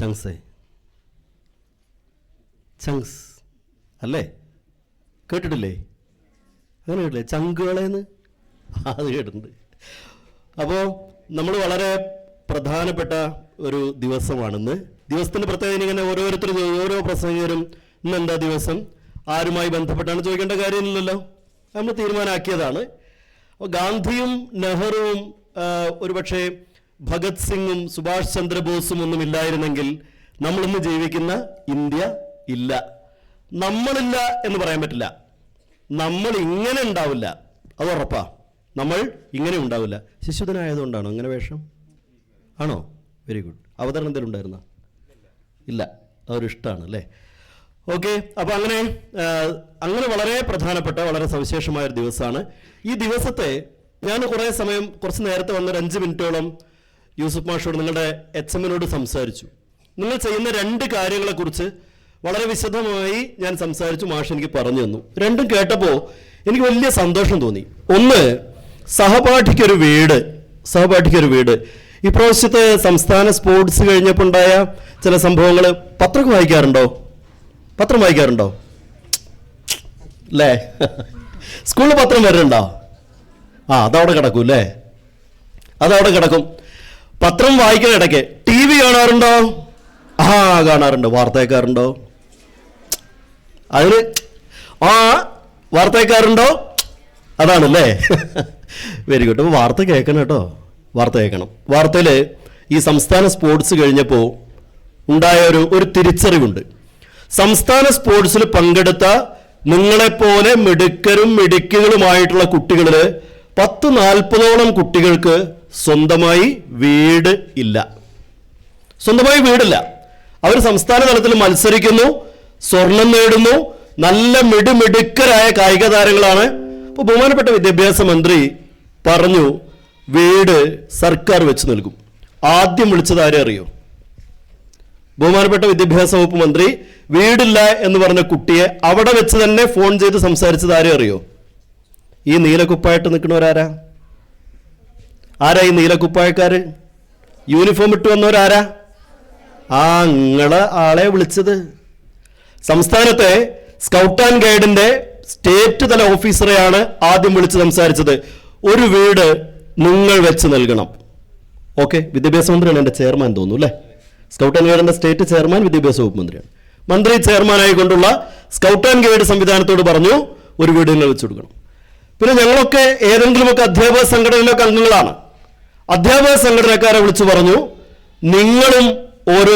ചങ്സേ, ചങ്സ് അല്ലേ? കേട്ടിട്ടില്ലേ? അങ്ങനെ കേട്ടില്ലേ? ചങ്കുകളെന്ന് അത് കേട്ടിട്ടുണ്ട്. അപ്പോൾ നമ്മൾ വളരെ പ്രധാനപ്പെട്ട ഒരു ദിവസമാണിന്ന്. ദിവസത്തിൻ്റെ പ്രത്യേകത ഇങ്ങനെ ഓരോരുത്തരും ഓരോ പ്രസംഗകരും ഇന്ന് എന്താ ദിവസം, ആരുമായി ബന്ധപ്പെട്ടാണ് ചോദിക്കേണ്ട കാര്യമില്ലല്ലോ, നമ്മൾ തീരുമാനമാക്കിയതാണ്. ഗാന്ധിയും നെഹ്റുവും ഒരുപക്ഷെ ഭഗത് സിംഗും സുഭാഷ് ചന്ദ്രബോസും ഒന്നും ഇല്ലായിരുന്നെങ്കിൽ നമ്മളിന്ന് ജീവിക്കുന്ന ഇന്ത്യ ഇല്ല. നമ്മളില്ല എന്ന് പറയാൻ പറ്റില്ല. നമ്മൾ ഇങ്ങനെ ഉണ്ടാവില്ല, അത് ഉറപ്പാ. നമ്മൾ ഇങ്ങനെ ഉണ്ടാവില്ല. ശിശുദിനായതുകൊണ്ടാണോ അങ്ങനെ വേഷം? ആണോ? Very good. അവതരണം എന്തെങ്കിലും ഉണ്ടായിരുന്ന? ഇല്ല, അതൊരു ഇഷ്ടമാണ് അല്ലേ? ഓക്കെ. അപ്പോൾ അങ്ങനെ വളരെ പ്രധാനപ്പെട്ട വളരെ സവിശേഷമായൊരു ദിവസമാണ് ഈ ദിവസത്തെ. ഞാൻ കുറച്ച് നേരത്തെ വന്നൊരു 5 മിനിറ്റോളം യൂസുഫ് മാഷോട്, നിങ്ങളുടെ HMനോട് സംസാരിച്ചു. നിങ്ങൾ ചെയ്യുന്ന 2 കാര്യങ്ങളെക്കുറിച്ച് വളരെ വിശദമായി ഞാൻ സംസാരിച്ചു. മാഷ് എനിക്ക് പറഞ്ഞു തന്നു. രണ്ടും കേട്ടപ്പോൾ എനിക്ക് വലിയ സന്തോഷം തോന്നി. ഒന്ന്, സഹപാഠിക്കൊരു വീട്. ഈ പ്രാവശ്യത്തെ സംസ്ഥാന സ്പോർട്സ് കഴിഞ്ഞപ്പോൾ ഉണ്ടായ ചില സംഭവങ്ങൾ പത്രം വായിക്കാറുണ്ടോ അല്ലേ? സ്കൂളിൽ പത്രം വരുന്നുണ്ടോ? അതവിടെ കിടക്കും അല്ലേ? അതവിടെ കിടക്കും. പത്രം വായിക്കുന്ന ഇടയ്ക്ക് TV കാണാറുണ്ടോ? കാണാറുണ്ട്. വാർത്ത കേൾക്കാറുണ്ടോ? അതിന് വാർത്ത കേൾക്കാറുണ്ടോ? അതാണല്ലേ? Very good. അപ്പോൾ വാർത്ത കേൾക്കണം കേട്ടോ, വാർത്ത കേൾക്കണം. വാർത്തയിൽ ഈ സംസ്ഥാന സ്പോർട്സ് കഴിഞ്ഞപ്പോൾ ഉണ്ടായ ഒരു തിരിച്ചറിവുണ്ട്. സംസ്ഥാന സ്പോർട്സിൽ പങ്കെടുത്ത നിങ്ങളെപ്പോലെ മിടുക്കരുമായിട്ടുള്ള കുട്ടികളിൽ 10-40ഓളം കുട്ടികൾക്ക് സ്വന്തമായി വീടില്ല. അവർ സംസ്ഥാന തലത്തിൽ മത്സരിക്കുന്നു, സ്വർണം നേടുന്നു, നല്ല മിടുക്കരായ കായിക താരങ്ങളാണ്. അപ്പോൾ ബഹുമാനപ്പെട്ട വിദ്യാഭ്യാസ മന്ത്രി പറഞ്ഞു, വീട് സർക്കാർ വെച്ച് നൽകും. ആദ്യം വിളിച്ചത് ആരെ അറിയോ? ബഹുമാനപ്പെട്ട വിദ്യാഭ്യാസ വകുപ്പ് മന്ത്രി വീടില്ല എന്ന് പറഞ്ഞ കുട്ടിയെ അവിടെ വെച്ച് തന്നെ ഫോൺ ചെയ്ത് സംസാരിച്ചത് ആരെ അറിയോ? ഈ നീലക്കുപ്പായിട്ട് നിൽക്കുന്നവരാരാ? ഈ നീലക്കുപ്പായക്കാര്? യൂണിഫോം ഇട്ട് വന്നവരാരാ? നിങ്ങളെ ആളെ വിളിച്ചത്. സംസ്ഥാനത്തെ സ്കൗട്ട് ആൻഡ് ഗൈഡിന്റെ സ്റ്റേറ്റ് തല ഓഫീസറെയാണ് ആദ്യം വിളിച്ച് സംസാരിച്ചത്. ഒരു വീട് നിങ്ങൾ വെച്ച് നൽകണം. ഓക്കെ. വിദ്യാഭ്യാസ മന്ത്രിയാണ് എൻ്റെ ചെയർമാൻ തോന്നുന്നു അല്ലേ? സ്കൗട്ട് ആൻഡ് ഗൈഡിന്റെ സ്റ്റേറ്റ് ചെയർമാൻ വിദ്യാഭ്യാസ വകുപ്പ് മന്ത്രിയാണ്. മന്ത്രി ചെയർമാനായി കൊണ്ടുള്ള സ്കൗട്ട് ആൻഡ് ഗൈഡ് സംവിധാനത്തോട് പറഞ്ഞു, ഒരു വീട് നിങ്ങൾ വെച്ച് കൊടുക്കണം. പിന്നെ ഞങ്ങളൊക്കെ ഏതെങ്കിലുമൊക്കെ അധ്യാപക സംഘടനയിലൊക്കെ അംഗങ്ങളാണ്. അധ്യാപക സംഘടനക്കാരെ വിളിച്ചു പറഞ്ഞു, നിങ്ങളും ഓരോ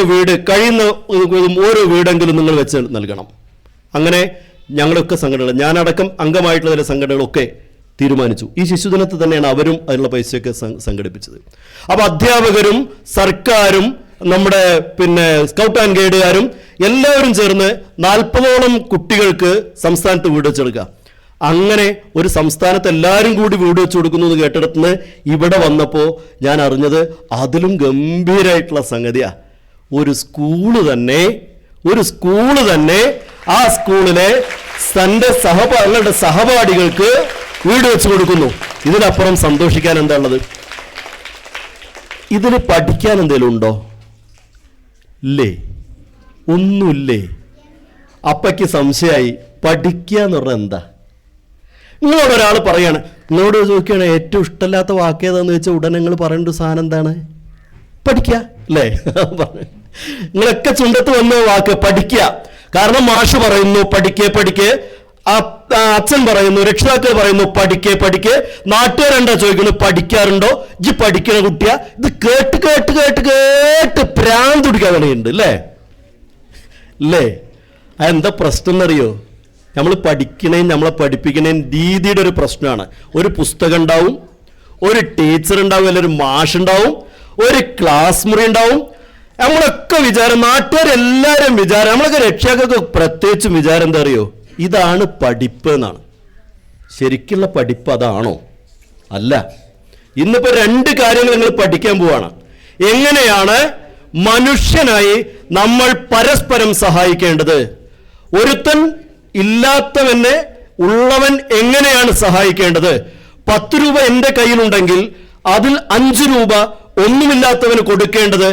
വീടെങ്കിലും നിങ്ങൾ വെച്ച് നൽകണം. അങ്ങനെ ഞങ്ങളൊക്കെ സംഘടനകൾ, ഞാനടക്കം അംഗമായിട്ടുള്ള ചില സംഘടനകളൊക്കെ തീരുമാനിച്ചു. ഈ ശിശുദിനത്തിൽ തന്നെയാണ് അവരും അതിനുള്ള പൈസയൊക്കെ സംഘടിപ്പിച്ചത്. അപ്പോൾ അധ്യാപകരും സർക്കാരും നമ്മുടെ സ്കൗട്ട് ആൻഡ് ഗൈഡുകാരും എല്ലാവരും ചേർന്ന് 40ഓളം കുട്ടികൾക്ക് സംസ്ഥാനത്ത് വീട് വെച്ചെടുക്കുക. അങ്ങനെ ഒരു സംസ്ഥാനത്ത് എല്ലാവരും കൂടി വീട് വെച്ച് കൊടുക്കുന്നു എന്ന് കേട്ടിടത്തുനിന്ന് ഇവിടെ വന്നപ്പോൾ ഞാൻ അറിഞ്ഞത് അതിലും ഗംഭീരമായിട്ടുള്ള സംഗതിയാണ്. ഒരു സ്കൂള് തന്നെ ആ സ്കൂളിലെ തങ്ങളുടെ സഹപാഠികൾക്ക് വീട് വെച്ച് കൊടുക്കുന്നു. ഇതിനപ്പുറം സന്തോഷിക്കാൻ എന്താ ഉള്ളത്? ഇതിന് പഠിക്കാൻ എന്തെങ്കിലും ഉണ്ടോ? ഇല്ലേ? ഒന്നുമില്ലേ? അപ്പയ്ക്ക് സംശയമായി, പഠിക്കുക എന്ന് പറഞ്ഞാൽ എന്താ? നിങ്ങളോട് ഒരാൾ പറയാണ്, നിങ്ങളോട് ചോദിക്കുകയാണ് ഏറ്റവും ഇഷ്ടമില്ലാത്ത വാക്ക് ഏതാന്ന് ചോദിച്ചാൽ ഉടനെ നിങ്ങൾ പറയേണ്ട സാധനം എന്താണ്? പഠിക്കുക അല്ലേ? നിങ്ങളൊക്കെ ചുണ്ടത്ത് വന്ന വാക്ക് പഠിക്കുക. കാരണം മാഷ് പറയുന്നു പഠിക്കേ, അച്ഛൻ പറയുന്നു, രക്ഷിതാക്കൾ പറയുന്നു പഠിക്കേ, നാട്ടുകാരെന്താ ചോദിക്കുന്നു പഠിക്കാറുണ്ടോ? പഠിക്കണ കുട്ടിയ? ഇത് കേട്ട് പ്രാന്ത് പിടിക്കാൻ വേണ്ടിയുണ്ട് അല്ലേ? അതെന്താ പ്രശ്നം എന്നറിയോ? നമ്മൾ നമ്മളെ പഠിപ്പിക്കണേയും രീതിയുടെ ഒരു പ്രശ്നമാണ്. ഒരു പുസ്തകം ഉണ്ടാവും, ഒരു ടീച്ചർ ഉണ്ടാവും, അല്ലെങ്കിൽ ഒരു മാഷ് ഉണ്ടാവും, ഒരു ക്ലാസ് മുറി ഉണ്ടാവും. നമ്മളൊക്കെ വിചാരം, നാട്ടുകാരെല്ലാവരും വിചാരം, നമ്മളൊക്കെ രക്ഷകർക്ക് പ്രത്യേകിച്ചും വിചാരം എന്താ അറിയോ? ഇതാണ് പഠിപ്പ് എന്നാണ്. ശരിക്കുള്ള പഠിപ്പ് അതാണോ? അല്ല. ഇന്നിപ്പോൾ 2 കാര്യങ്ങൾ നിങ്ങൾ പഠിക്കാൻ പോവാണ്. എങ്ങനെയാണ് മനുഷ്യനായി നമ്മൾ പരസ്പരം സഹായിക്കേണ്ടത്? ഒരുത്തൻ ഇല്ലാത്തവനെ ഉള്ളവൻ എങ്ങനെയാണ് സഹായിക്കേണ്ടത്? 10 രൂപ എൻ്റെ കയ്യിലുണ്ടെങ്കിൽ അതിൽ 5 രൂപ ഒന്നുമില്ലാത്തവന് കൊടുക്കേണ്ടത്,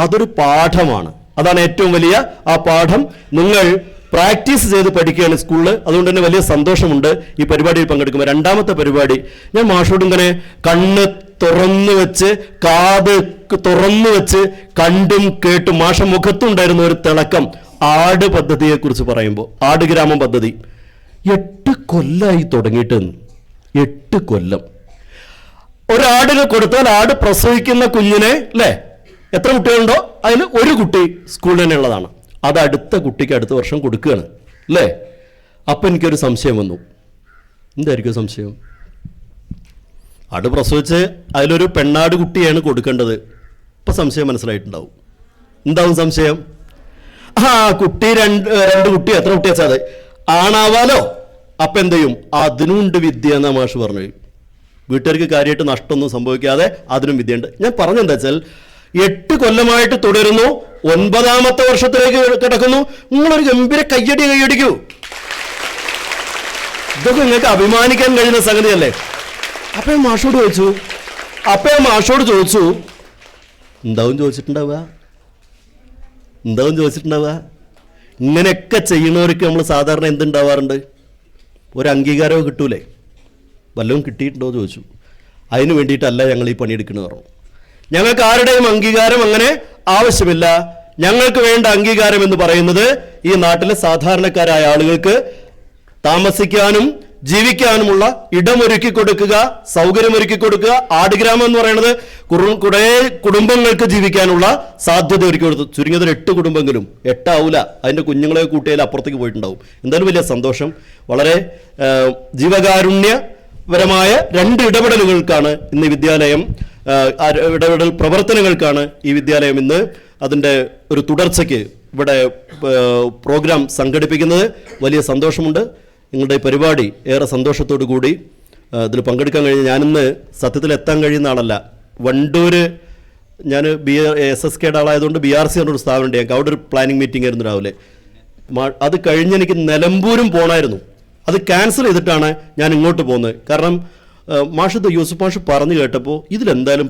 അതൊരു പാഠമാണ്. അതാണ് ഏറ്റവും വലിയ ആ പാഠം നിങ്ങൾ പ്രാക്ടീസ് ചെയ്ത് പഠിക്കുകയാണ് സ്കൂളിൽ. അതുകൊണ്ട് തന്നെ വലിയ സന്തോഷമുണ്ട് ഈ പരിപാടിയിൽ പങ്കെടുക്കുമ്പോൾ. രണ്ടാമത്തെ പരിപാടി ഞാൻ മാഷോട് ഇങ്ങനെ കണ്ണ് തുറന്നു വെച്ച് കാത് തുറന്നു വെച്ച് കണ്ടും കേട്ടും മാഷ മുഖത്തുണ്ടായിരുന്ന ഒരു തിളക്കം ആട് പദ്ധതിയെക്കുറിച്ച് പറയുമ്പോൾ, ആട് ഗ്രാമം പദ്ധതി 8 കൊല്ലമായി തുടങ്ങിയിട്ട്. 8 കൊല്ലം. ഒരാടിനെ കൊടുത്താൽ ആട് പ്രസവിക്കുന്ന കുഞ്ഞിനെ അല്ലേ, എത്ര കുട്ടികളുണ്ടോ അതിൽ ഒരു കുട്ടി സ്കൂളിൽ തന്നെ ഉള്ളതാണ്. അത് അടുത്ത കുട്ടിക്ക് അടുത്ത വർഷം കൊടുക്കുകയാണ് അല്ലേ. അപ്പം എനിക്കൊരു സംശയം വന്നു. എന്തായിരിക്കും സംശയം? ആട് പ്രസവിച്ച് അതിലൊരു പെണ്ണാട് കുട്ടിയാണ് കൊടുക്കേണ്ടത്. ഇപ്പം സംശയം മനസ്സിലായിട്ടുണ്ടാവും. എന്താവും സംശയം? കുട്ടി രണ്ട് കുട്ടി, എത്ര കുട്ടി വെച്ചാൽ അത് ആണാവാലോ. അപ്പം എന്ത് ചെയ്യും? അതിനുണ്ട് വിദ്യ എന്നാ മാഷ് പറഞ്ഞു. വീട്ടുകാർക്ക് കാര്യമായിട്ട് നഷ്ടമൊന്നും സംഭവിക്കാതെ അതിനും വിദ്യയുണ്ട്. ഞാൻ പറഞ്ഞെന്താ വെച്ചാൽ 8 കൊല്ലമായിട്ട് തുടരുന്നു, 9ാമത്തെ വർഷത്തിലേക്ക് കിടക്കുന്നു. നിങ്ങളൊരു ഗംഭീര കയ്യടിക്കൂ. ഇതൊക്കെ നിങ്ങൾക്ക് അഭിമാനിക്കാൻ കഴിയുന്ന സംഗതിയല്ലേ. അപ്പം മാഷോട് ചോദിച്ചു എന്താവും ചോദിച്ചിട്ടുണ്ടാവുക. ഇങ്ങനെയൊക്കെ ചെയ്യുന്നവർക്ക് നമ്മൾ സാധാരണ എന്തുണ്ടാവാറുണ്ട്? ഒരു അംഗീകാരമോ കിട്ടൂലേ? വല്ലതും കിട്ടിയിട്ടുണ്ടോ എന്ന് ചോദിച്ചു. അതിന് വേണ്ടിയിട്ടല്ല ഞങ്ങൾ ഈ പണിയെടുക്കുന്നത് പറഞ്ഞു. ഞങ്ങൾക്ക് ആരുടെയും അംഗീകാരം അങ്ങനെ ആവശ്യമില്ല. ഞങ്ങൾക്ക് വേണ്ട അംഗീകാരം എന്ന് പറയുന്നത് ഈ നാട്ടിലെ സാധാരണക്കാരായ ആളുകൾക്ക് താമസിക്കാനും ജീവിക്കാനുമുള്ള ഇടമൊരുക്കി കൊടുക്കുക, സൗകര്യമൊരുക്കി കൊടുക്കുക. ആടുഗ്രാമം എന്ന് പറയുന്നത് കുറേ കുടുംബങ്ങൾക്ക് ജീവിക്കാനുള്ള സാധ്യത ഒരുക്കി കൊടുത്തു. ചുരുങ്ങിയത് 8 കുടുംബങ്ങളും, 8 ആവൂല, അതിൻ്റെ കുഞ്ഞുങ്ങളെ കൂട്ടിയാൽ അപ്പുറത്തേക്ക് പോയിട്ടുണ്ടാവും. എന്തായാലും വലിയ സന്തോഷം. വളരെ ജീവകാരുണ്യപരമായ 2 ഇടപെടലുകൾക്കാണ് ഇന്ന് വിദ്യാലയം, ഇടപെടൽ പ്രവർത്തനങ്ങൾക്കാണ് ഈ വിദ്യാലയം ഇന്ന് അതിൻ്റെ ഒരു തുടർച്ചയ്ക്ക് ഇവിടെ പ്രോഗ്രാം സംഘടിപ്പിക്കുന്നത്. വലിയ സന്തോഷമുണ്ട്. നിങ്ങളുടെ ഈ പരിപാടി ഏറെ സന്തോഷത്തോടു കൂടി ഇതിൽ പങ്കെടുക്കാൻ കഴിഞ്ഞ്, ഞാനിന്ന് സത്യത്തിൽ എത്താൻ കഴിയുന്ന ആളല്ല. വണ്ടൂർ ഞാൻ SSKയുടെ ആളായതുകൊണ്ട് BRC എന്നൊരു സ്ഥാപനമുണ്ട്. ഞങ്ങൾക്ക് അവിടെ ഒരു പ്ലാനിങ് മീറ്റിംഗ് ആയിരുന്നു രാവിലെ. അത് കഴിഞ്ഞ് എനിക്ക് നിലമ്പൂരും പോകണമായിരുന്നു. അത് ക്യാൻസൽ ചെയ്തിട്ടാണ് ഞാൻ ഇങ്ങോട്ട് പോകുന്നത്. കാരണം യൂസുഫ് മാഷ് പറഞ്ഞു കേട്ടപ്പോൾ ഇതിലെന്തായാലും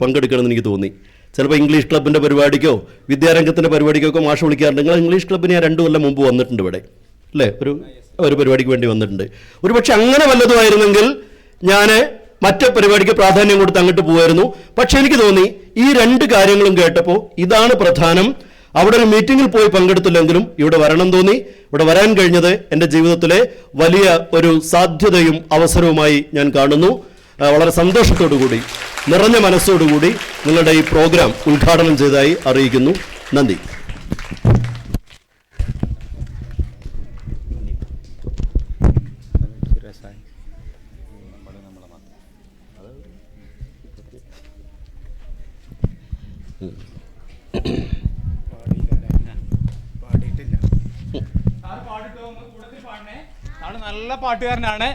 പങ്കെടുക്കണമെന്ന് എനിക്ക് തോന്നി. ചിലപ്പോൾ ഇംഗ്ലീഷ് ക്ലബിൻ്റെ പരിപാടിക്കോ വിദ്യാരംഗത്തിൻ്റെ പരിപാടിക്കോ ഒക്കെ മാഷ് വിളിക്കാറുണ്ട്. നിങ്ങൾ ഇംഗ്ലീഷ് ക്ലബിന് ഞാൻ 2 കൊല്ലം മുമ്പ് വന്നിട്ടുണ്ട് ഇവിടെ അല്ലേ, ഒരു പരിപാടിക്ക് വേണ്ടി വന്നിട്ടുണ്ട്. ഒരു പക്ഷെ അങ്ങനെ വല്ലതും ആയിരുന്നെങ്കിൽ ഞാൻ മറ്റു പരിപാടിക്ക് പ്രാധാന്യം കൊടുത്ത് അങ്ങോട്ട് പോകുമായിരുന്നു. പക്ഷെ എനിക്ക് തോന്നി ഈ 2 കാര്യങ്ങളും കേട്ടപ്പോൾ ഇതാണ് പ്രധാനം. അവിടെ ഒരു മീറ്റിങ്ങിൽ പോയി പങ്കെടുത്തില്ലെങ്കിലും ഇവിടെ വരണം തോന്നി. ഇവിടെ വരാൻ കഴിഞ്ഞത് എൻ്റെ ജീവിതത്തിലെ വലിയ ഒരു സാധ്യതയും അവസരവുമായി ഞാൻ കാണുന്നു. വളരെ സന്തോഷത്തോടു കൂടി, നിറഞ്ഞ മനസ്സോടുകൂടി നിങ്ങളുടെ ഈ പ്രോഗ്രാം ഉദ്ഘാടനം ചെയ്തതായി അറിയിക്കുന്നു. നന്ദി. നല്ല പാട്ടുകാരനാണ്,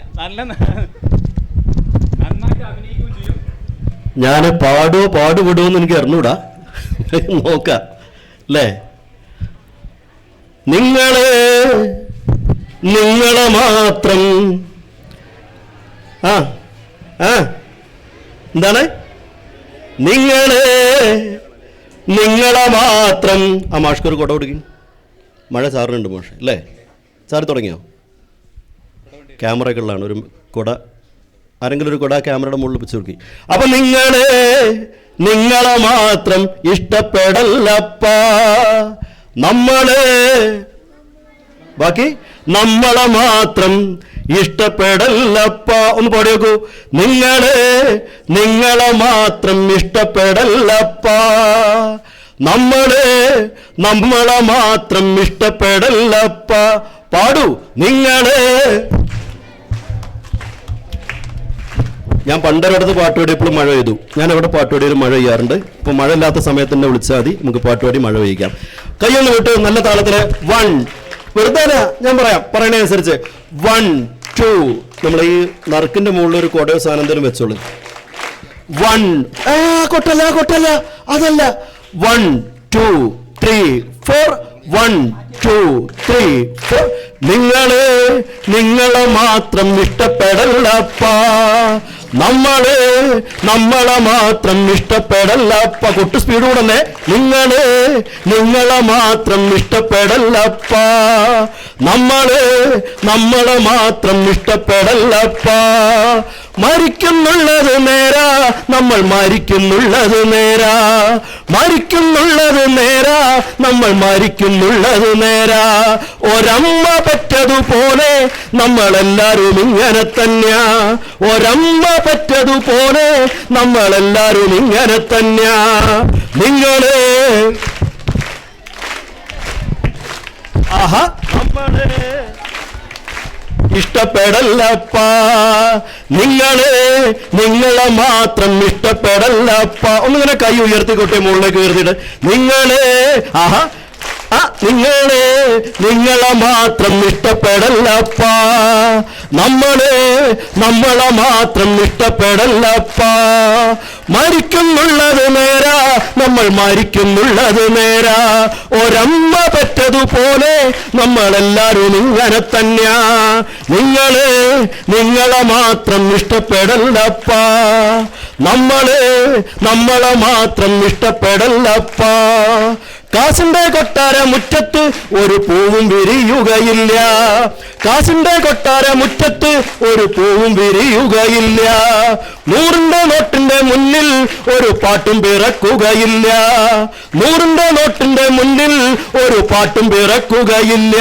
നന്നായിട്ട് അഭിനയിക്കുകയും ചെയ്യും. ഞാൻ പാടുപെടുമെന്ന് എനിക്ക് അറിഞ്ഞൂടാ, നോക്കാം അല്ലേ. നിങ്ങളെ മാത്രം എന്താണ് നിങ്ങളെ മാത്രം. മാഷ്ക്ക് ഒരു കുട കൊടുക്കും. മഴ ചാറുന്നുണ്ട് മാഷ് അല്ലേ. ചാറി തുടങ്ങിയോ? ക്യാമറയൊക്കെ ഉള്ളതാണ്. ഒരു കുട, ആരെങ്കിലും ഒരു കുട ക്യാമറയുടെ മുകളിൽ വെച്ച് നോക്കി. അപ്പൊ നിങ്ങളെ മാത്രം ഇഷ്ടപ്പെടല്ലപ്പ, ബാക്കി നമ്മളെ മാത്രം ഇഷ്ടപ്പെടല്ലപ്പ. ഒന്ന് പാടി നോക്കൂ. നിങ്ങളെ മാത്രം ഇഷ്ടപ്പെടല്ലപ്പ, നമ്മളെ മാത്രം ഇഷ്ടപ്പെടല്ലപ്പ. പാടൂ. ഞാൻ പണ്ടൊരിടത്ത് പാട്ടുപാടി എപ്പോഴും മഴ പെയ്തു. ഞാൻ എവിടെ പാട്ടുപാടിയാലും മഴ പെയ്യാറുണ്ട്. ഇപ്പൊ മഴ ഇല്ലാത്ത സമയത്ത് തന്നെ വിളിച്ചാൽ മതി, നമുക്ക് പാട്ടുപാടി മഴ പെയ്യിക്കാം. കൈയൊന്ന് വിട്ട് നല്ല താളത്തില് 1, വെറുതെ ഞാൻ പറയണേ അനുസരിച്ച് 1 2. നമ്മൾ ഈ നറുക്കിന്റെ മുകളിൽ ഒരു കൊടയോ സാധനം വെച്ചോളൂ. 1 കൊട്ടല്ല അതല്ല. 1 2 3 4. 1 2 3 4. നിങ്ങളെ മാത്രം ഇഷ്ടപ്പെടല്ലപ്പ, നമ്മളെ മാത്രം ഇഷ്ടപ്പെടല്ലപ്പ. കൊട്ട് സ്പീഡ് കൂടല്ലേ. നിങ്ങളെ മാത്രം ഇഷ്ടപ്പെടല്ലപ്പ. നമ്മളെ മാത്രം ഇഷ്ടപ്പെടല്ലപ്പ. മരിക്കുന്നുള്ളത് നേരാ, നമ്മൾ മരിക്കുന്നുള്ളത് നേരാ. മരിക്കുന്നുള്ളത് നേരാ, നമ്മൾ മരിക്കുന്നുള്ളത് നേരാ. ഒരമ്മ പെറ്റതുപോലെ നമ്മളെല്ലാരും ഇങ്ങനെ തന്നെയാ. ഒരമ്മ പെറ്റതുപോലെ നമ്മളെല്ലാരും ഇങ്ങനെ തന്നെയാ. നിങ്ങളെ ഇഷ്ടപ്പെടല്ലപ്പ. നിങ്ങളെ മാത്രം ഇഷ്ടപ്പെടല്ലപ്പ. ഒന്നിങ്ങനെ കൈ ഉയർത്തിക്കൊട്ടെ, മുകളിലേക്ക് ഉയർത്തിയിട്ട്. നിങ്ങളെ മാത്രം ഇഷ്ടപ്പെടല്ലപ്പ. നമ്മളെ മാത്രം ഇഷ്ടപ്പെടല്ലപ്പ. മരിക്കുന്നുള്ളത് നേരാ, നമ്മൾ മരിക്കുന്നുള്ളത് നേരാ. ഒരമ്മ പെറ്റതുപോലെ നമ്മളെല്ലാരും ഇങ്ങനെ തന്നെയാ. നിങ്ങളെ മാത്രം ഇഷ്ടപ്പെടല്ലപ്പ. നമ്മളെ മാത്രം ഇഷ്ടപ്പെടല്ലപ്പ. കാസിന്റെ കൊട്ടാര മുറ്റത്ത് ഒരു പൂവും വിരിയുകയില്ല. കാസിന്റെ കൊട്ടാര മുറ്റത്ത് ഒരു പൂവും വിരിയുകയില്ല. 100 നോട്ടിന്റെ മുന്നിൽ ഒരു പാട്ടും പിറക്കുകയില്ല. 100 നോട്ടിന്റെ മുന്നിൽ ഒരു പാട്ടും പിറക്കുകയില്ല.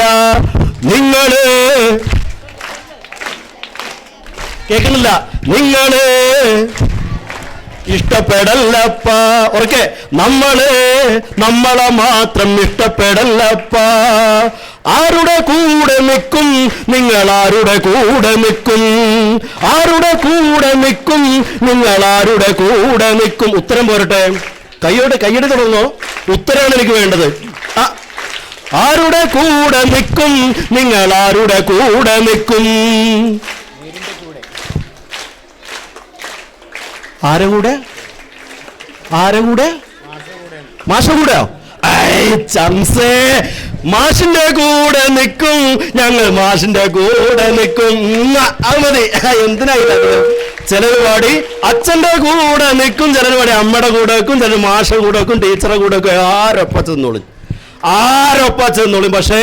നിങ്ങള് കേൾക്കുന്നില്ല. ഇഷ്ടപ്പെടല്ലപ്പ. ഉറക്കെ. നമ്മളെ മാത്രം ഇഷ്ടപ്പെടല്ലപ്പ. ആരുടെ കൂടെ നിൽക്കും നിങ്ങൾ? ആരുടെ കൂടെ നിൽക്കും? ആരുടെ കൂടെ നിൽക്കും നിങ്ങൾ? ആരുടെ കൂടെ നിൽക്കും? ഉത്തരം പോരട്ടെ. കൈയ്യടി തുടങ്ങോ. ഉത്തരമാണ് എനിക്ക് വേണ്ടത്. ആരുടെ കൂടെ നിൽക്കും നിങ്ങൾ? ആരുടെ കൂടെ നിൽക്കും? ആരെ കൂടെ? മാഷ കൂടെയോ? ചംസേ, മാഷിന്റെ കൂടെ നിൽക്കും ഞങ്ങൾ. മാഷിന്റെ കൂടെ നിൽക്കും. അത് മതി. എന്തിനായില്ല? ചിലര് പാടി അച്ഛന്റെ കൂടെ നിൽക്കും, ചിലര് പാടി അമ്മയുടെ കൂടെ വെക്കും, ചിലർ മാഷ കൂടെ വെക്കും, ടീച്ചറെ കൂടെ വെക്കും. ആരൊപ്പ ചെന്നോളും. പക്ഷേ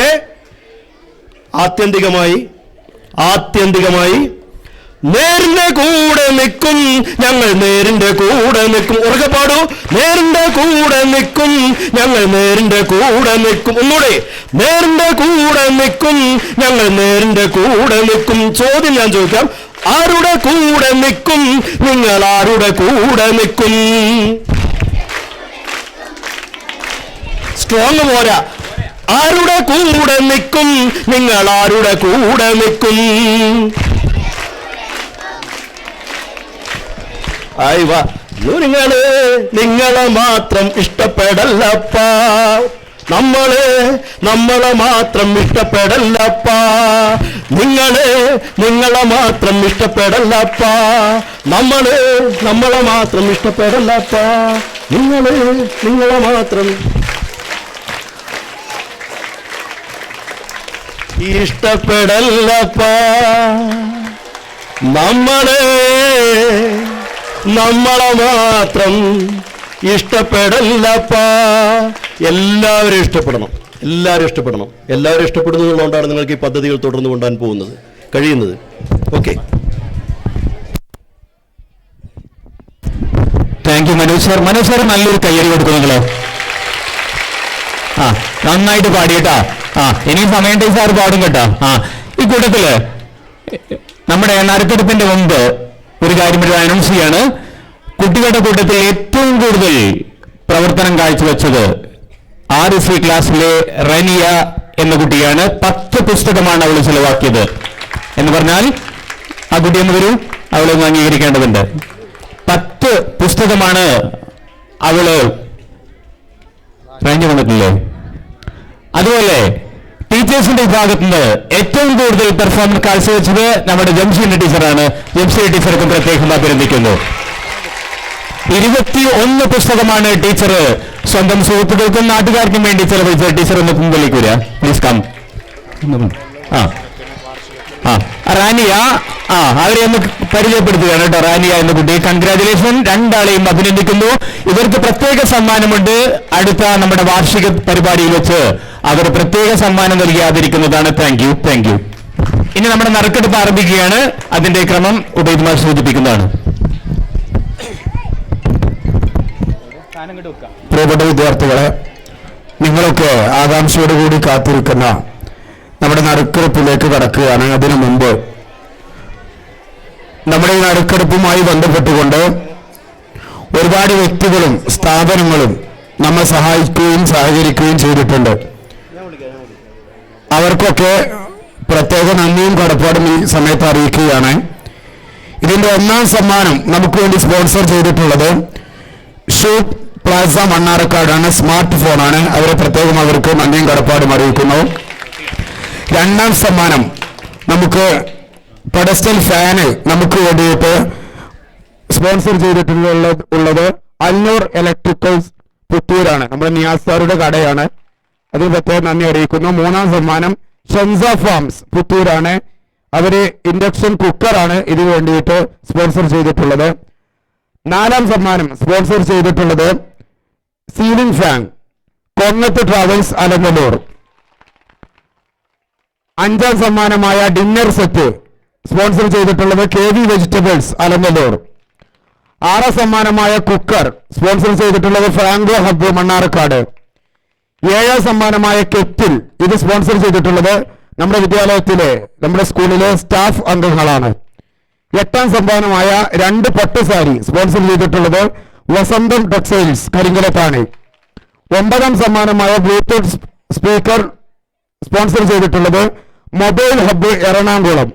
ആത്യന്തികമായി നേരിന്റെ കൂടെ നിൽക്കും ഞങ്ങൾ. നേരിന്റെ കൂടെ നിൽക്കും. ഉറക്കെ പാടൂ. നേരിന്റെ കൂടെ നിൽക്കും ഞങ്ങൾ. നേരിന്റെ കൂടെ നിൽക്കും. ഒന്നുകൂടെ. നേരിന്റെ കൂടെ നിൽക്കും ഞങ്ങൾ. നേരിന്റെ കൂടെ നിൽക്കും. ചോദ്യം ഞാൻ ചോദിക്കാം. ആരുടെ കൂടെ നിൽക്കും നിങ്ങൾ? ആരുടെ കൂടെ നിൽക്കും? സ്ട്രോങ് പോരാ. ആരുടെ കൂടെ നിൽക്കും നിങ്ങൾ? ആരുടെ കൂടെ നിൽക്കും? നിങ്ങളെ മാത്രം ഇഷ്ടപ്പെടല്ലപ്പ. നമ്മളെ മാത്രം ഇഷ്ടപ്പെടല്ലപ്പ. നിങ്ങളെ മാത്രം ഇഷ്ടപ്പെടല്ലപ്പ. നമ്മളെ മാത്രം ഇഷ്ടപ്പെടല്ലപ്പ. നിങ്ങളെ മാത്രം ഇഷ്ടപ്പെടല്ലപ്പ. നമ്മളെ മാത്രം ഇഷ്ടപ്പെടല്ലപ്പ. എല്ലാവരും ഇഷ്ടപ്പെടണം. എല്ലാവരും ഇഷ്ടപ്പെടുന്നതുകൊണ്ടാണ് നിങ്ങൾക്ക് ഈ പദ്ധതികൾ തുടർന്ന് കൊണ്ടുപോകാൻ കഴിയുന്നത്. Okay. Thank you Manoj sir. Manoj sir നല്ലൊരു കയ്യടി കൊടുക്കും നിങ്ങള്. നന്നായിട്ട് പാടിയേട്ടാ. ഇനി സമയം സാർ പാടും കേട്ടോ. ഈ കൂട്ടത്തില് നമ്മുടെ നറുക്കെടുപ്പിന്റെ മുമ്പ് ഒരു കാര്യം അനൗൺസ് ചെയ്യാണ്. കുട്ടികളുടെ കൂട്ടത്തിൽ ഏറ്റവും കൂടുതൽ പ്രവർത്തനം കാഴ്ചവെച്ചത് RSC ക്ലാസ്സിലെ റനിയ എന്ന കുട്ടിയാണ്. 10 പുസ്തകമാണ് അവൾ ചെലവാക്കിയത്. എന്ന് പറഞ്ഞാൽ ആ കുട്ടി എന്ന് വരൂ, അവളൊന്ന് അംഗീകരിക്കേണ്ടതുണ്ട്. 10 പുസ്തകമാണ് അവള് കഴിഞ്ഞു വന്നിട്ടില്ലേ. അതുപോലെ ടീച്ചേഴ്സിന്റെ വിഭാഗത്തിൽ നിന്ന് ഏറ്റവും കൂടുതൽ പെർഫോമൻസ് കാഴ്ചവെച്ചത് നമ്മുടെ ജംഷീന്റെ ടീച്ചറാണ്. ജംഷീന്റെ ടീച്ചർക്കും പ്രത്യേകം അഭിനന്ദിക്കുന്നു. 21 പുസ്തകമാണ് ടീച്ചർ സ്വന്തം സുഹൃത്തുക്കൾക്കും നാട്ടുകാർക്കും വേണ്ടി ചെലവഴിച്ച. ടീച്ചർ ഒന്ന് മുമ്പിലേക്ക് വരിക പ്ലീസ്. കം. റാനിയ അവരെ ഒന്ന് പരിചയപ്പെടുത്തുകയാണ് കേട്ടോ. റാനിയ എന്ന കുട്ടി, കൺഗ്രാജുലേഷൻ. രണ്ടാളെയും അഭിനന്ദിക്കുന്നു. ഇവർക്ക് പ്രത്യേക സമ്മാനമുണ്ട്. അടുത്ത നമ്മുടെ വാർഷിക പരിപാടിയിൽ വെച്ച് അവർ പ്രത്യേക സമ്മാനം നൽകി ആദരിക്കുന്നതാണ്. Thank you, thank you. ഇനി നമ്മുടെ നറുക്കെടുപ്പ് ആരംഭിക്കുകയാണ്. അതിന്റെ ക്രമം ഉബൈദ്മാർ സൂചിപ്പിക്കുന്നതാണ്. പ്രിയപ്പെട്ട വിദ്യാർത്ഥികളെ, നിങ്ങളൊക്കെ ആകാംക്ഷയോടുകൂടി കാത്തിരിക്കുന്ന നമ്മുടെ നറുക്കെടുപ്പിലേക്ക് കടക്കുകയാണ്. അതിനു മുമ്പ് നമ്മുടെ ഈ നറുക്കെടുപ്പുമായി ബന്ധപ്പെട്ടുകൊണ്ട് ഒരുപാട് വ്യക്തികളും സ്ഥാപനങ്ങളും നമ്മെ സഹായിക്കുകയും സഹകരിക്കുകയും ചെയ്തിട്ടുണ്ട്. അവർക്കൊക്കെ പ്രത്യേക നന്ദിയും കടപ്പാടും ഈ സമയത്ത് അറിയിക്കുകയാണ്. ഇതിന്റെ ഒന്നാം സമ്മാനം നമുക്ക് വേണ്ടി സ്പോൺസർ ചെയ്തിട്ടുള്ളത് ഷൂട്ട് പ്ലാസ മണ്ണാർക്കാടാണ്. സ്മാർട്ട് ഫോണാണ്. അവരെ പ്രത്യേകം അവർക്ക് നന്ദിയും കടപ്പാടും അറിയിക്കുന്നു. രണ്ടാം സമ്മാനം നമുക്ക് പെഡസ്റ്റൽ ഫാന് നമുക്ക് വേണ്ടിയിട്ട് സ്പോൺസർ ചെയ്തിട്ടുള്ളത് അൽനൂർ ഇലക്ട്രിക്കൽസ് പുത്തൂരാണ്. നമ്മുടെ നിയാസാറുടെ കടയാണ്. അതിന് പ്രത്യേകം നന്ദി അറിയിക്കുന്നു. മൂന്നാം സമ്മാനം ഷെൻസ ഫാംസ് പുത്തൂരാണ്. അവര് ഇൻഡക്ഷൻ കുക്കറാണ് ഇതിനു വേണ്ടിയിട്ട് സ്പോൺസർ ചെയ്തിട്ടുള്ളത്. നാലാം സമ്മാനം സ്പോൺസർ ചെയ്തിട്ടുള്ളത് സീലിംഗ് ഫാൻ കൊന്നത്ത് ട്രാവൽസ് അലനല്ലൂർ. അഞ്ചാം സമ്മാനമായ ഡിന്നർ സെറ്റ് സ്പോൺസർ ചെയ്തിട്ടുള്ളത് KV വെജിറ്റബിൾസ് അലനല്ലൂർ. ആറാം സമ്മാനമായ കുക്കർ സ്പോൺസർ ചെയ്തിട്ടുള്ളത് ഫ്രാങ്കോ ഹബ്ബ് മണ്ണാർക്കാട്. ഏഴാം സമ്മാനമായ കെറ്റിൽ ഇത് സ്പോൺസർ ചെയ്തിട്ടുള്ളത് നമ്മുടെ വിദ്യാലയത്തിലെ നമ്മുടെ സ്കൂളിലെ സ്റ്റാഫ് അംഗങ്ങളാണ്. എട്ടാം സമ്മാനമായ 2 പട്ടുസാരി സ്പോൺസർ ചെയ്തിട്ടുള്ളത് വസന്തം ടെക്സ്റ്റൈൽസ് കരിങ്കലത്താണ്. 9ാം സമ്മാനമായ ബ്ലൂടൂത്ത് സ്പീക്കർ സ്പോൺസർ ചെയ്തിട്ടുള്ളത് മൊബൈൽ ഹബ്ബ് എറണാകുളം.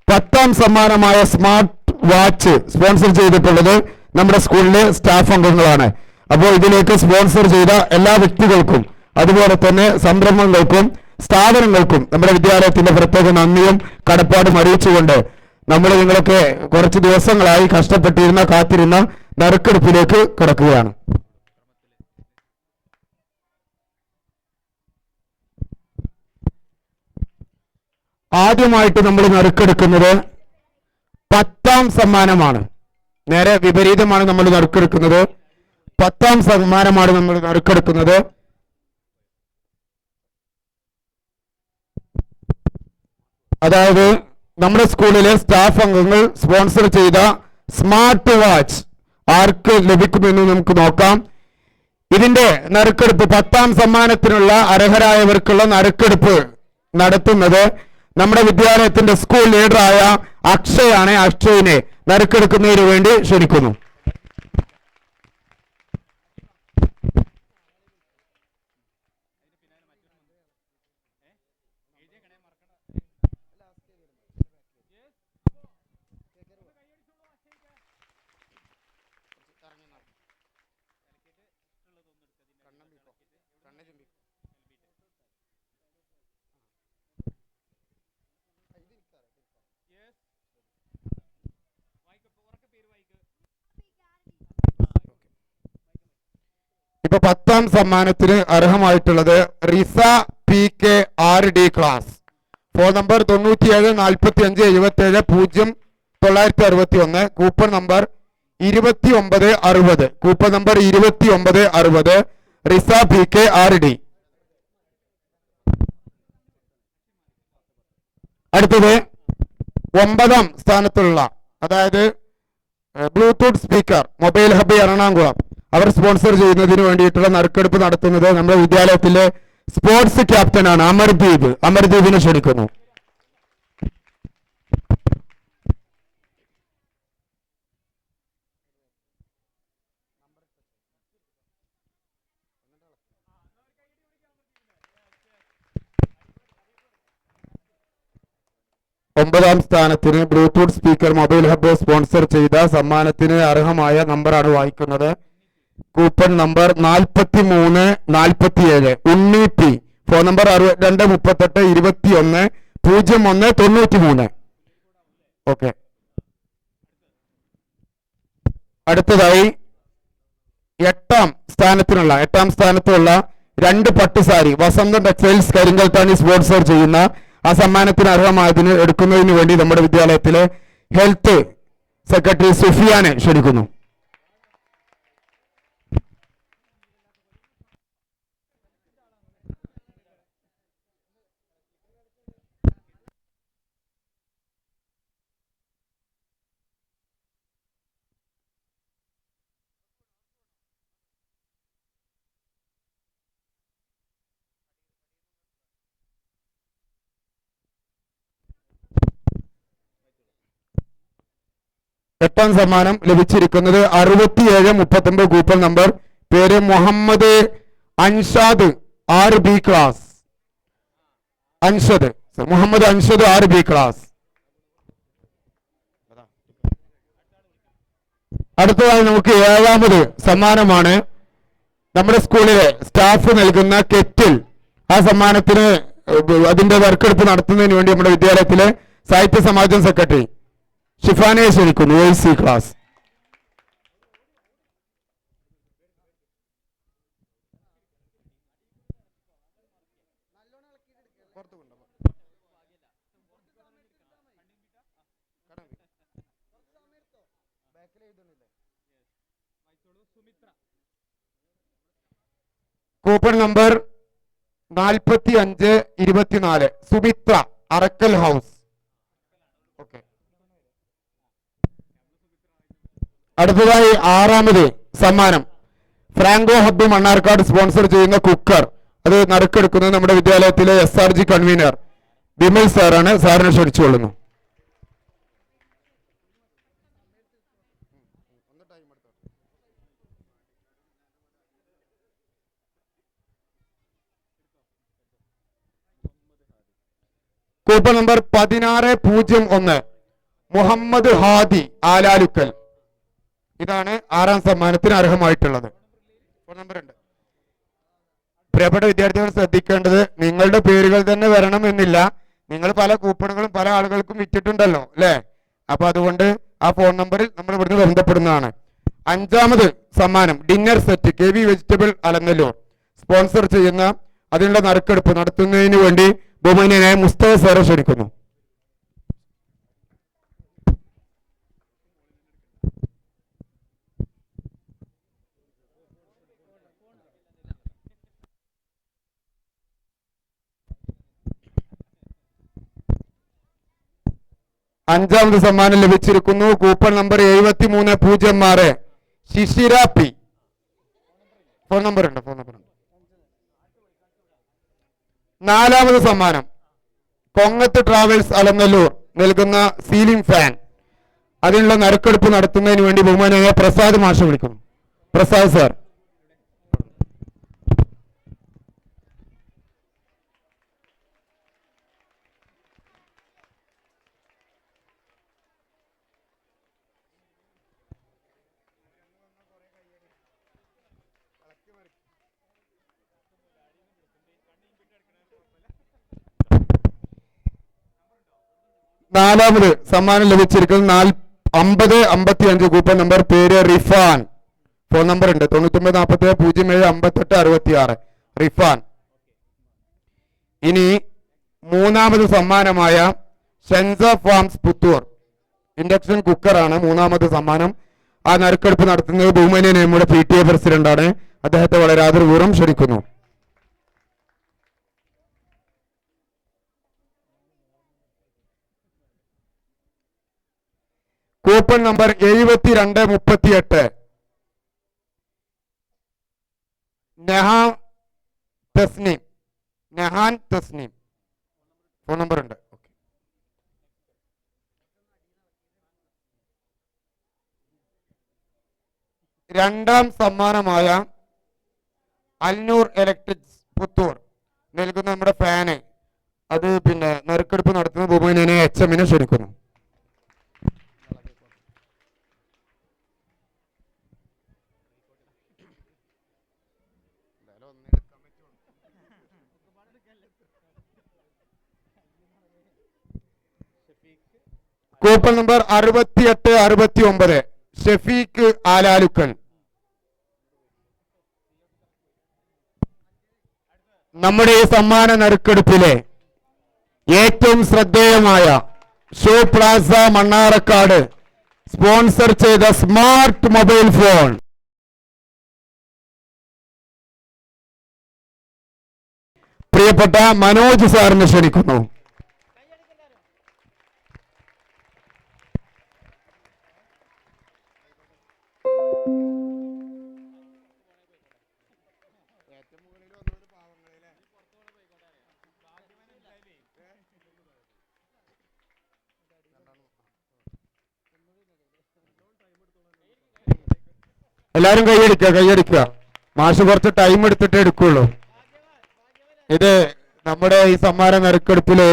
10ാം സമ്മാനമായ സ്മാർട്ട് വാച്ച് സ്പോൺസർ ചെയ്തിട്ടുള്ളത് നമ്മുടെ സ്കൂളിലെ സ്റ്റാഫ് അംഗങ്ങളാണ്. അപ്പോൾ ഇതിലേക്ക് സ്പോൺസർ ചെയ്ത എല്ലാ വ്യക്തികൾക്കും അതുപോലെ തന്നെ സംരംഭങ്ങൾക്കും സ്ഥാപനങ്ങൾക്കും നമ്മുടെ വിദ്യാലയത്തിന്റെ പ്രത്യേക നന്ദിയും കടപ്പാടും അറിയിച്ചുകൊണ്ട് നമ്മൾ നിങ്ങളൊക്കെ കുറച്ച് ദിവസങ്ങളായി കഷ്ടപ്പെട്ടിരുന്ന കാത്തിരുന്ന നറുക്കെടുപ്പിലേക്ക് കടക്കുകയാണ്. ആദ്യമായിട്ട് നമ്മൾ നറുക്കെടുക്കുന്നത് 10ാം സമ്മാനമാണ്. നേരെ വിപരീതമാണ് നമ്മൾ നറുക്കെടുക്കുന്നത്. 10ാം സമ്മാനമാണ് നമ്മൾ നറുക്കെടുക്കുന്നത്. അതായത് നമ്മുടെ സ്കൂളിലെ സ്റ്റാഫ് അംഗങ്ങൾ സ്പോൺസർ ചെയ്ത സ്മാർട്ട് വാച്ച് ആർക്ക് ലഭിക്കുമെന്ന് നമുക്ക് നോക്കാം. ഇതിന്റെ നറുക്കെടുപ്പ് 10ാം സമ്മാനത്തിനുള്ള അർഹരായവർക്കുള്ള നറുക്കെടുപ്പ് നടത്തുന്നത് നമ്മുടെ വിദ്യാലയത്തിന്റെ സ്കൂൾ ലീഡറായ അക്ഷയാണ്. അക്ഷയിനെ നറുക്കെടുക്കുന്നതിന് വേണ്ടി ക്ഷണിക്കുന്നു. ഇപ്പൊ 10ാം സമ്മാനത്തിന് അർഹമായിട്ടുള്ളത് Riza PK RD class. Phone number 9745770961. Coupon number 2960. Coupon number 2960 Riza PK RD. അടുത്തത് 9ാം സ്ഥാനത്തുള്ള അതായത് Bluetooth speaker mobile hub Ernakulam അവർ സ്പോൺസർ ചെയ്യുന്നതിന് വേണ്ടിയിട്ടുള്ള നറുക്കെടുപ്പ് നടത്തുന്നത് നമ്മുടെ വിദ്യാലയത്തിലെ സ്പോർട്സ് ക്യാപ്റ്റനാണ് അമർദീപ്. അമർദീപിനെ ക്ഷണിക്കുന്നു. ഒമ്പതാം സ്ഥാനത്തിന് Bluetooth speaker mobile hub sponsor ചെയ്ത സമ്മാനത്തിന് അർഹമായ നമ്പറാണ് വായിക്കുന്നത്. കൂപ്പൺ നമ്പർ 4347 ഉണ്ണി പി. Phone number 6238210193. ഓക്കെ. അടുത്തതായി 8ാം സ്ഥാനത്തുള്ള 2 പട്ടുസാരി വസന്തം ടെക്സ്റ്റൈൽസ് കരിങ്കൽത്താണി സ്പോൺസർ ചെയ്യുന്ന ആ സമ്മാനത്തിന് അർഹമായതിന് എടുക്കുന്നതിന് വേണ്ടി നമ്മുടെ വിദ്യാലയത്തിലെ ഹെൽത്ത് സെക്രട്ടറി സുഫിയാനെ ക്ഷണിക്കുന്നു. എട്ടാം സമ്മാനം ലഭിച്ചിരിക്കുന്നത് 6739 കൂപ്പൺ നമ്പർ, പേര് Muhammad Anshad RB class. Muhammad Anshad RB class. അടുത്തതായി നമുക്ക് ഏഴാമത് സമ്മാനമാണ് നമ്മുടെ സ്കൂളിലെ സ്റ്റാഫ് നൽകുന്ന കെറ്റിൽ. ആ സമ്മാനത്തിന് അതിന്റെ വർക്കെടുപ്പ് നടത്തുന്നതിന് വേണ്ടി നമ്മുടെ വിദ്യാലയത്തിലെ സാഹിത്യ സമാജം സെക്രട്ടറി ഷിഫാനെ ക്ഷണിക്കുന്നു. AC class. Coupon number 4524 Sumithra Arakkal house. അടുത്തതായി ആറാമത് സമ്മാനം ഫ്രാങ്കോ ഹബ്ബ് മണ്ണാർക്കാട് സ്പോൺസർ ചെയ്യുന്ന കുക്കർ. അത് നറുക്കെടുക്കുന്നത് നമ്മുടെ വിദ്യാലയത്തിലെ SRG കൺവീനർ വിമൽ സാറാണ്. സാറിനെ ക്ഷണിച്ചുകൊള്ളുന്നു. Coupon number 1601 Muhammad Hadi Alalukkal. ഇതാണ് ആറാം സമ്മാനത്തിന് അർഹമായിട്ടുള്ളത്. പ്രിയപ്പെട്ട വിദ്യാർത്ഥികൾ ശ്രദ്ധിക്കേണ്ടത്, നിങ്ങളുടെ പേരുകൾ തന്നെ വരണം എന്നില്ല. നിങ്ങൾ പല കൂപ്പണുകളും പല ആളുകൾക്കും വിറ്റിട്ടുണ്ടല്ലോ അല്ലെ? അപ്പൊ അതുകൊണ്ട് ആ ഫോൺ നമ്പറിൽ നമ്മൾ ഇവിടുന്ന് ബന്ധപ്പെടുന്നതാണ്. അഞ്ചാമത് സമ്മാനം dinner set KB vegetable Alangallur sponsor ചെയ്യുന്ന അതിനുള്ള നറുക്കെടുപ്പ് നടത്തുന്നതിന് വേണ്ടി ബഹുമാന്യനായ മുസ്തഫ സാറെ ക്ഷണിക്കുന്നു. അഞ്ചാമത് സമ്മാനം ലഭിച്ചിരിക്കുന്നു. Coupon number 7306 ശിശിര P. Phone number ഉണ്ട്. നാലാമത് സമ്മാനം കൊങ്ങത്ത് ട്രാവൽസ് അലങ്ങല്ലൂർ നൽകുന്ന സീലിംഗ് ഫാൻ. അതിനുള്ള നറുക്കെടുപ്പ് നടത്തുന്നതിന് വേണ്ടി ബഹുമാനായ പ്രസാദ് മാഷ വിളിക്കുന്നു. പ്രസാദ് സാർ. നാലാമത് സമ്മാനം ലഭിച്ചിരിക്കുന്നത് 5055 കൂപ്പൺ നമ്പർ, പേര് റിഫാൻ. ഫോൺ നമ്പർ ഉണ്ട് 9947075866 റിഫാൻ. ഇനി മൂന്നാമത് സമ്മാനമായ ഷെൻസ ഫാംസ് പുത്തൂർ ഇൻഡക്ഷൻ കുക്കറാണ് മൂന്നാമത് സമ്മാനം. ആ നറുക്കെടുപ്പ് നടത്തുന്നത് ബഹുമാന്യനായ നമ്മുടെ PTA പ്രസിഡന്റ് ആണ്. അദ്ദേഹത്തെ വളരെ ആദരപൂർവ്വം ക്ഷണിക്കുന്നു. Coupon number 7238 Nehan Tasneem. Phone number ഉണ്ട്. രണ്ടാം സമ്മാനമായ അൽനൂർ ഇലക്ട്രിക്സ് പുത്തൂർ നൽകുന്ന നമ്മുടെ ഫാന്, അത് പിന്നെ നറുക്കെടുപ്പ് നടത്തുന്ന ബഹുമാന്യനെ HM ക്ഷണിക്കുന്നു. Coupon number 6869 Shefeeq Alalukkal. നമ്മുടെ ഈ സമ്മാന നറുക്കെടുപ്പിലെ ഏറ്റവും ശ്രദ്ധേയമായ ഷോ പ്ലാസ മണ്ണാറക്കാട് സ്പോൺസർ ചെയ്ത സ്മാർട്ട് മൊബൈൽ ഫോൺ പ്രിയപ്പെട്ട മനോജ് സാറിനെ ക്ഷണിക്കുന്നു. എല്ലാരും കൈയടിക്കുക. മാഷ് കുറച്ച് ടൈം എടുത്തിട്ടേ എടുക്കുള്ളൂ. ഇത് നമ്മുടെ ഈ സമ്മാന നറുക്കെടുപ്പിലെ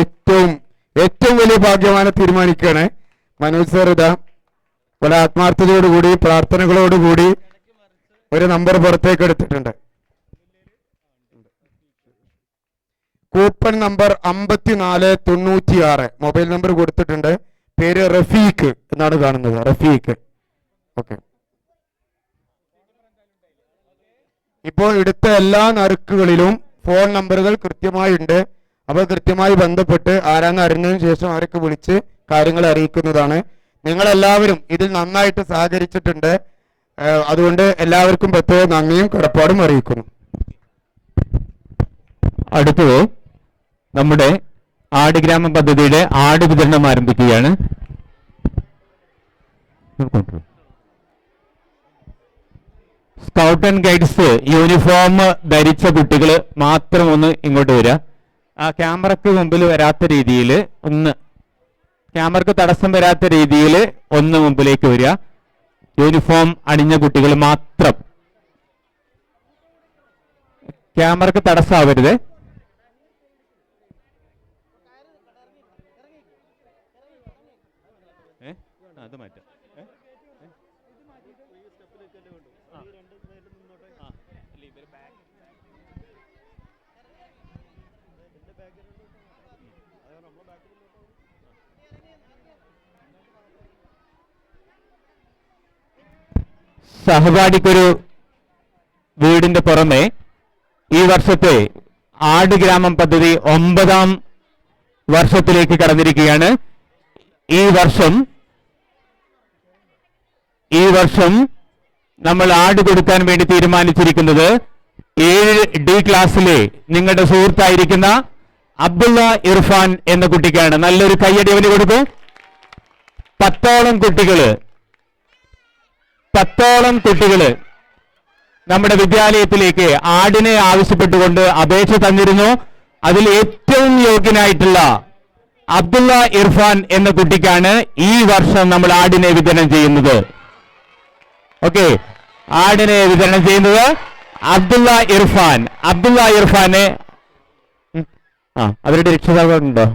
ഏറ്റവും വലിയ ഭാഗ്യവാനെ തീരുമാനിക്കുകയാണ് മനോജ് സാർ. ഇതാ വളരെ ആത്മാർത്ഥതയോടുകൂടി പ്രാർത്ഥനകളോടുകൂടി ഒരു നമ്പർ പുറത്തേക്ക് എടുത്തിട്ടുണ്ട്. കൂപ്പൺ നമ്പർ 5496 മൊബൈൽ നമ്പർ കൊടുത്തിട്ടുണ്ട്. പേര് റഫീഖ് എന്നാണ് കാണുന്നത്. റഫീഖ്. ഓക്കെ. ഇപ്പോൾ എടുത്ത എല്ലാ നറുക്കുകളിലും ഫോൺ നമ്പറുകൾ കൃത്യമായുണ്ട്. അപ്പോൾ കൃത്യമായി ബന്ധപ്പെട്ട് ആരാന്ന് അറിഞ്ഞതിന് ശേഷം അവരൊക്കെ വിളിച്ച് കാര്യങ്ങൾ അറിയിക്കുന്നതാണ്. നിങ്ങളെല്ലാവരും ഇതിൽ നന്നായിട്ട് സഹകരിച്ചിട്ടുണ്ട്. അതുകൊണ്ട് എല്ലാവർക്കും പ്രത്യേക നന്ദിയും കടപ്പാടും അറിയിക്കുന്നു. അടുത്തത് നമ്മുടെ ആട് ഗ്രാമ പദ്ധതിയുടെ ആട് വിതരണം ആരംഭിക്കുകയാണ്. സ്കൗട്ട് ആൻഡ് ഗൈഡ്സ് യൂണിഫോം ധരിച്ച കുട്ടികൾ മാത്രം ഒന്ന് ഇങ്ങോട്ട് വരിക. ആ ക്യാമറക്ക് മുമ്പിൽ വരാത്ത രീതിയിൽ ക്യാമറക്ക് തടസ്സം വരാത്ത രീതിയിൽ ഒന്ന് മുമ്പിലേക്ക് വരിക. യൂണിഫോം അണിഞ്ഞ കുട്ടികൾ മാത്രം. ക്യാമറക്ക് തടസ്സമാവരുത്. അത് മാറ്റാം. സഹപാഠിക്കൊരു വീടിന്റെ പുറമെ ഈ വർഷത്തെ ആട് ഗ്രാമം പദ്ധതി 9ാം വർഷത്തിലേക്ക് കടന്നിരിക്കുകയാണ്. ഈ വർഷം നമ്മൾ ആട് കൊടുക്കാൻ വേണ്ടി തീരുമാനിച്ചിരിക്കുന്നത് 7D ക്ലാസ്സിലെ നിങ്ങളുടെ സുഹൃത്തായിരിക്കുന്ന അബ്ദുള്ള ഇർഫാൻ എന്ന കുട്ടിക്കാണ്. നല്ലൊരു കയ്യടി അവന് കൊടുക്കൂ. 10ഓളം കുട്ടികള് നമ്മുടെ വിദ്യാലയത്തിലേക്ക് ആടിനെ ആവശ്യപ്പെട്ടുകൊണ്ട് അപേക്ഷ തന്നിരുന്നു. അതിൽ ഏറ്റവും യോഗ്യനായിട്ടുള്ള അബ്ദുള്ള ഇർഫാൻ എന്ന കുട്ടിക്കാണ് ഈ വർഷം നമ്മൾ ആടിനെ വിതരണം ചെയ്യുന്നത്. ഓക്കെ, ആടിനെ വിതരണം ചെയ്യുന്നത് അബ്ദുള്ള ഇർഫാനെ അവരുടെ രക്ഷിതാക്കളുണ്ടോ?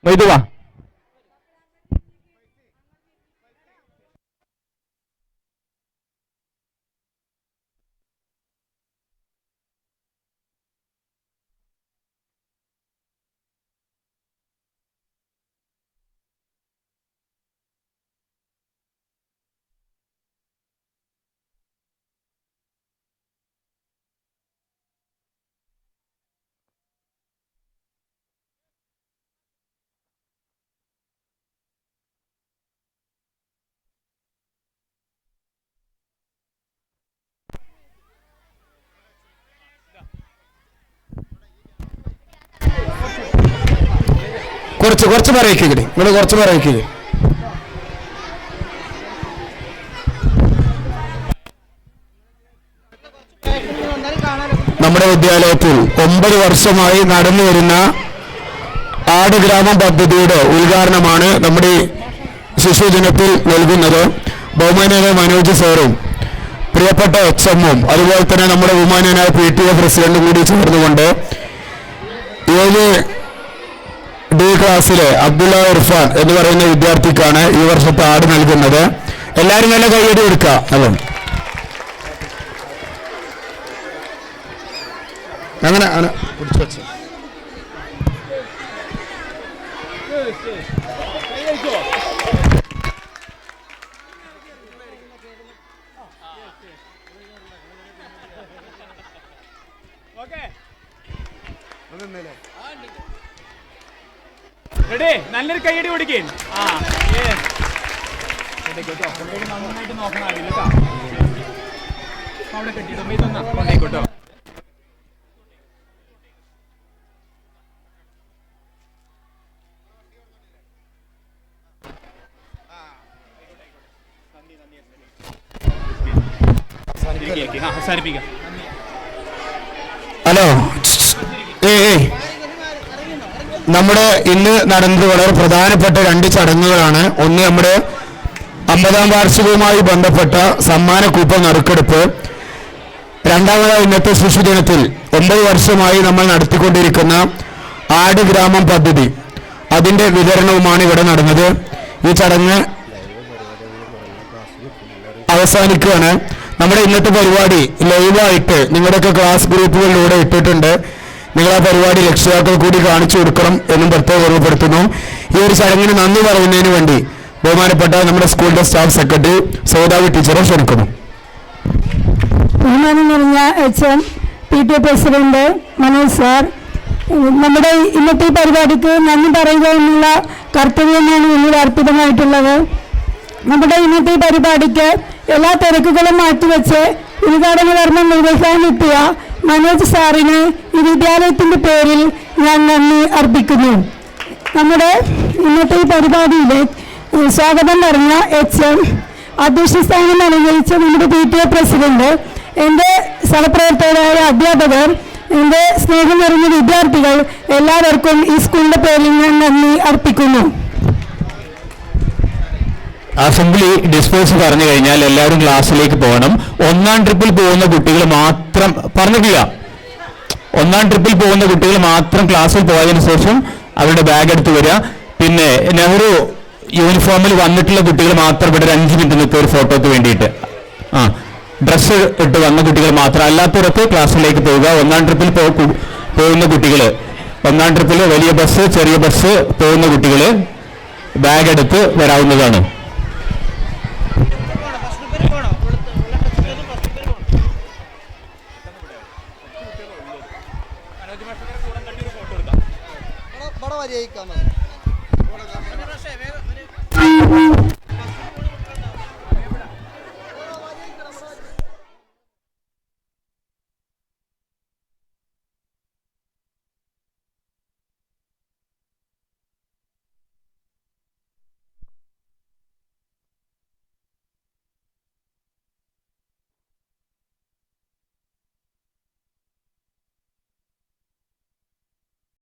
മൊയ്തുവാ. കുറച്ച് പറയിക്കേ നിങ്ങൾ കുറച്ച് പറയിക്കേ. നമ്മുടെ വിദ്യാലയത്തിൽ 9 വർഷമായി നടന്നു വരുന്ന ആട് ഗ്രാമം പദ്ധതിയുടെ ഉദ്ഘാടനമാണ് നമ്മുടെ ശിശുദിനത്തിൽ നൽകുന്നത്. ബഹുമാന്യനായ മനോജ് സാറും പ്രിയപ്പെട്ട HM-ഉം അതുപോലെ തന്നെ നമ്മുടെ ബഹുമാന്യനായ PTA പ്രസിഡന്റും കൂടി ചേർന്നുകൊണ്ട് 7D ക്ലാസ്സിലെ അബ്ദുള്ള ഇർഫാൻ എന്ന് പറയുന്ന വിദ്യാർത്ഥിക്കാണ് ഈ വർഷത്തെ ആട് നൽകുന്നത്. എല്ലാവരും നല്ല കൈയടി കൊടുക്കുക. അതെ, അങ്ങനെ പിടിച്ചു വെച്ചു. റെഡി നല്ലൊരു കൈയടി കൊടുക്കേ ആ നന്നായിട്ട് നോക്കണം കേട്ടോ അവിടെ കെട്ടിട്ടോ കൊണ്ടേക്കോട്ടോ അവസാനിപ്പിക്കാം. ഹലോ നമ്മുടെ ഇന്ന് നടന്നത് വളരെ പ്രധാനപ്പെട്ട 2 ചടങ്ങുകളാണ്. ഒന്ന് നമ്മുടെ 50ാം വാർഷികവുമായി ബന്ധപ്പെട്ട സമ്മാന കൂപ്പൺ നറുക്കെടുപ്പ്. രണ്ടാമതായി ഇന്നത്തെ ശിശുദിനത്തിൽ 9 വർഷമായി നമ്മൾ നടത്തിക്കൊണ്ടിരിക്കുന്ന ആട് ഗ്രാമം പദ്ധതി അതിന്റെ വിതരണവുമാണ് ഇവിടെ നടന്നത്. ഈ ചടങ്ങ് അവസാനിക്കുകയാണ്. നമ്മുടെ ഇന്നത്തെ പരിപാടി ലൈവായിട്ട് നിങ്ങളുടെയൊക്കെ ക്ലാസ് ഗ്രൂപ്പുകളിലൂടെ ഇട്ടിട്ടുണ്ട്. നിങ്ങൾ ആ പരിപാടി രക്ഷിതാക്കൾ കൂടി കാണിച്ചു കൊടുക്കണം എന്നും പ്രത്യേകം ഓർമ്മപ്പെടുത്തുന്നു. ഈ ഒരു ചടങ്ങിന് നന്ദി പറയുന്നതിന് വേണ്ടി ബഹുമാനപ്പെട്ട നമ്മുടെ സ്കൂളിന്റെ സ്റ്റാഫ് സെക്രട്ടറി സൗദാവി ടീച്ചറെ ക്ഷണിക്കുന്നു. ബഹുമാനം നിറഞ്ഞ HM PTA president Manoj sir, നമ്മുടെ ഇന്നത്തെ ഈ പരിപാടിക്ക് നന്ദി പറയുക എന്നുള്ള കർത്തവ്യമാണ് മുന്നിൽ അർപ്പിതമായിട്ടുള്ളത്. നമ്മുടെ ഇന്നത്തെ ഈ പരിപാടിക്ക് എല്ലാ തിരക്കുകളും മാറ്റിവെച്ച് ഉദ്ഘാടന കർമ്മം നിർവഹിക്കാനെത്തിയ മനോജ് സാറിന് ഈ വിദ്യാലയത്തിൻ്റെ പേരിൽ ഞാൻ നന്ദി അർപ്പിക്കുന്നു. നമ്മുടെ ഇന്നത്തെ ഈ പരിപാടിയിൽ സ്വാഗതം പറഞ്ഞ HM, അധ്യക്ഷ സ്ഥാനം അലങ്കരിച്ച നമ്മുടെ PTA പ്രസിഡന്റ്, എൻ്റെ സഹപ്രവർത്തകരായ അധ്യാപകർ, എൻ്റെ സ്നേഹം നിറഞ്ഞ വിദ്യാർത്ഥികൾ, എല്ലാവർക്കും ഈ സ്കൂളിൻ്റെ പേരിൽ ഞാൻ നന്ദി അർപ്പിക്കുന്നു. അസംബ്ലി ഡിസ്പോസ് പറഞ്ഞു കഴിഞ്ഞാൽ എല്ലാവരും ക്ലാസ്സിലേക്ക് പോകണം. 1ാം ട്രിപ്പിൽ പോകുന്ന കുട്ടികൾ മാത്രം പറഞ്ഞിട്ടില്ല. 1ാം ട്രിപ്പിൽ പോകുന്ന കുട്ടികൾ മാത്രം ക്ലാസ്സിൽ പോയതിനു ശേഷം അവരുടെ ബാഗ് എടുത്ത് വരിക. പിന്നെ നെഹ്റു യൂണിഫോമിൽ വന്നിട്ടുള്ള കുട്ടികൾ മാത്രം ഇവിടെ 5 മിനിറ്റ് നിൽക്കുക ഒരു ഫോട്ടോക്ക് വേണ്ടിയിട്ട്. ഡ്രസ്സ് ഇട്ട് വന്ന കുട്ടികൾ മാത്രം, അല്ലാത്തവരൊക്കെ ക്ലാസ്സിലേക്ക് പോവുക. 1ാം ട്രിപ്പിൽ പോകുന്ന കുട്ടികൾ, 1ാം ട്രിപ്പിൽ വലിയ ബസ് ചെറിയ ബസ് പോകുന്ന കുട്ടികൾ ബാഗ് എടുത്ത് വരാവുന്നതാണ്. ഫോട്ടോ എടുക്കാം.